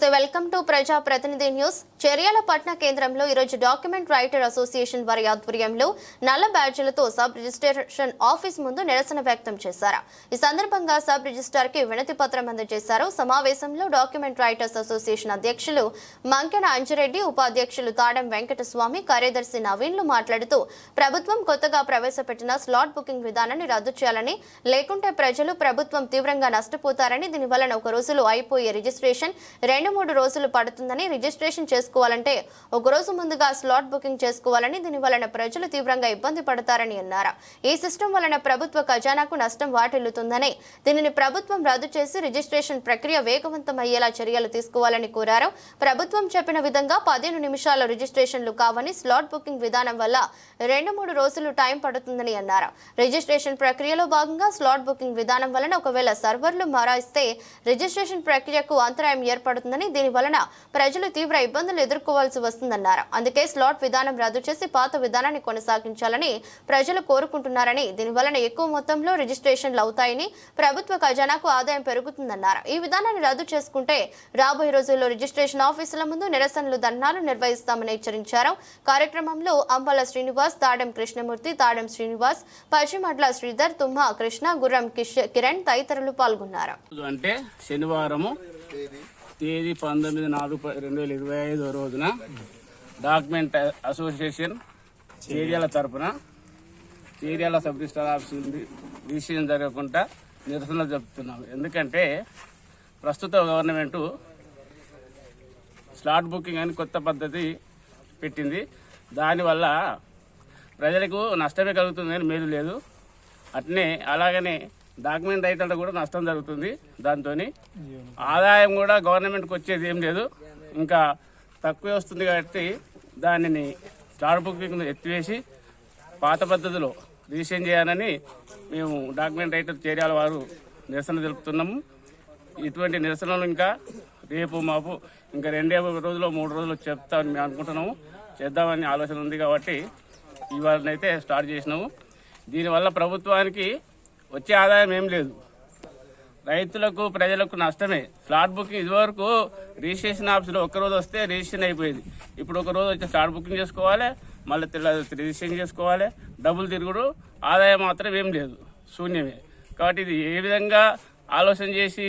నమస్తే welcome to ప్రజా ప్రతినిధి న్యూస్. చెర్యాల పట్న కేంద్రంలో ఈరోజు డాక్యుమెంట్ రైటర్ అసోసియేషన్ వారి ఆధ్వర్యంలో నల్ల బ్యాడ్జీలతో సబ్ రిజిస్ట్రేషన్ ఆఫీస్ ముందు నిరసన వ్యక్తం చేశారు. ఈ సందర్భంగా సబ్ రిజిస్ట్రార్ కి వినతి పత్రం అందజేశారు. సమావేశంలో డాక్యుమెంట్ రైటర్స్ అసోసియేషన్ అధ్యక్షులు మంకెన అంజిరెడ్డి, ఉపాధ్యక్షులు తాడెం వెంకటస్వామి, కార్యదర్శి నవీన్లు మాట్లాడుతూ ప్రభుత్వం కొత్తగా ప్రవేశపెట్టిన స్లాట్ బుకింగ్ విధానాన్ని రద్దు చేయాలని, లేకుంటే ప్రజలు ప్రభుత్వం తీవ్రంగా నష్టపోతారని, దీనివల్ల ఒక రోజులో అయిపోయే రిజిస్ట్రేషన్ 2-3 రోజులు పడుతుందని, రిజిస్ట్రేషన్ చేసుకోవాలంటే ఒక రోజు ముందుగా స్లాట్ బుకింగ్ చేసుకోవాలని, దీనివలన ప్రజలు తీవ్రంగా ఇబ్బంది పడతారని అన్నారు. ఈ సిస్టమ్ వలన ప్రభుత్వ ఖజానాకు నష్టం వాటిల్లుతుందని, దీనిని ప్రభుత్వం రద్దు చేసి రిజిస్ట్రేషన్ ప్రక్రియ వేగవంతమయ్యేలా చర్యలు తీసుకోవాలని కోరారు. ప్రభుత్వం చెప్పిన విధంగా 15 నిమిషాల్లో రిజిస్ట్రేషన్లు కావని, స్లాట్ బుకింగ్ విధానం వల్ల 2-3 రోజులు టైం పడుతుందని అన్నారు. రిజిస్ట్రేషన్ ప్రక్రియలో భాగంగా స్లాట్ బుకింగ్ విధానం వలన ఒకవేళ సర్వర్లు మారాయిస్తే రిజిస్ట్రేషన్ ప్రక్రియకు అంతరాయం ఏర్పడుతుందని, దీని వలన ప్రజలు తీవ్ర ఇబ్బందులు ఎదుర్కోవాల్సి వస్తుందన్నారు. అందుకే స్లాట్ విధానం రద్దు చేసి పాత విధానాన్ని కొనసాగించాలని ప్రజలు కోరుకుంటున్నారని, దీని వలన ఎక్కువ మొత్తంలో రిజిస్ట్రేషన్లు అవుతాయని, ప్రభుత్వ ఖజానాకు ఆదాయం పెరుగుతుందన్నారు. ఈ విధానాన్ని రద్దు చేసుకుంటే రాబోయే రోజుల్లో రిజిస్ట్రేషన్ ఆఫీసుల ముందు నిరసనలు, ధర్నాలు నిర్వహిస్తామని హెచ్చరించారు. కార్యక్రమంలో అంబల శ్రీనివాస్, తాడెం కృష్ణమూర్తి, తాడెం శ్రీనివాస్, పశ్చిమడ్ల శ్రీధర్, తుమ్మ కృష్ణ, గుర్రం కిరణ్ తదితరులు పాల్గొన్నారు. అంటే శనివారము తేదీ 19/4/2025 రోజున డాక్యుమెంట్ అసోసియేషన్ చేర్యాల తరఫున Cheriyal sub registrar office decision జరగకుండా నిరసన జరుపుతున్నాం. ఎందుకంటే ప్రస్తుత గవర్నమెంట్ స్లాట్ బుకింగ్ అని కొత్త పద్ధతి పెట్టింది. దానివల్ల ప్రజలకు నష్టమే కలుగుతుందని మేలు లేదు. అట్నే అలాగనే డాక్యుమెంట్ రైటర్ కూడా నష్టం జరుగుతుంది. దాంతో ఆదాయం కూడా గవర్నమెంట్కి వచ్చేది ఏం లేదు, ఇంకా తక్కువే వస్తుంది. కాబట్టి దానిని స్లాట్ బుకింగ్ ఎత్తివేసి పాత పద్ధతిలో రిజిస్ట్రేషన్ చేయాలని మేము డాక్యుమెంట్ రైటర్ చేర్యాల వారు నిరసన తెలుపుతున్నాము. ఇటువంటి నిరసనలు ఇంకా రేపు మాపు ఇంకా 2 రోజులు 3 రోజులు చెప్తామని మేము అనుకుంటున్నాము. చేద్దామని ఆలోచన ఉంది కాబట్టి ఇవాళనైతే స్టార్ట్ చేసినాము. దీనివల్ల ప్రభుత్వానికి వచ్చే ఆదాయం ఏం లేదు, రైతులకు ప్రజలకు నష్టమే. స్లాట్ బుకింగ్ ఇదివరకు రిజిస్ట్రేషన్ ఆఫీసులో ఒక్కరోజు వస్తే రిజిస్ట్రేషన్ అయిపోయేది. ఇప్పుడు ఒక రోజు వచ్చి స్లాట్ బుకింగ్ చేసుకోవాలి, మళ్ళీ రిజిస్ట్రేషన్ చేసుకోవాలి, డబ్బులు తిరుగుడు, ఆదాయం మాత్రం ఏం లేదు, శూన్యమే. కాబట్టి ఇది ఏ విధంగా ఆలోచన చేసి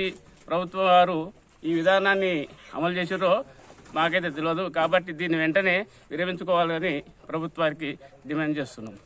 ప్రభుత్వం వారు ఈ విధానాన్ని అమలు చేసారో మాకైతే తెలియదు. కాబట్టి దీన్ని వెంటనే విరమించుకోవాలని ప్రభుత్వానికి డిమాండ్ చేస్తున్నాం.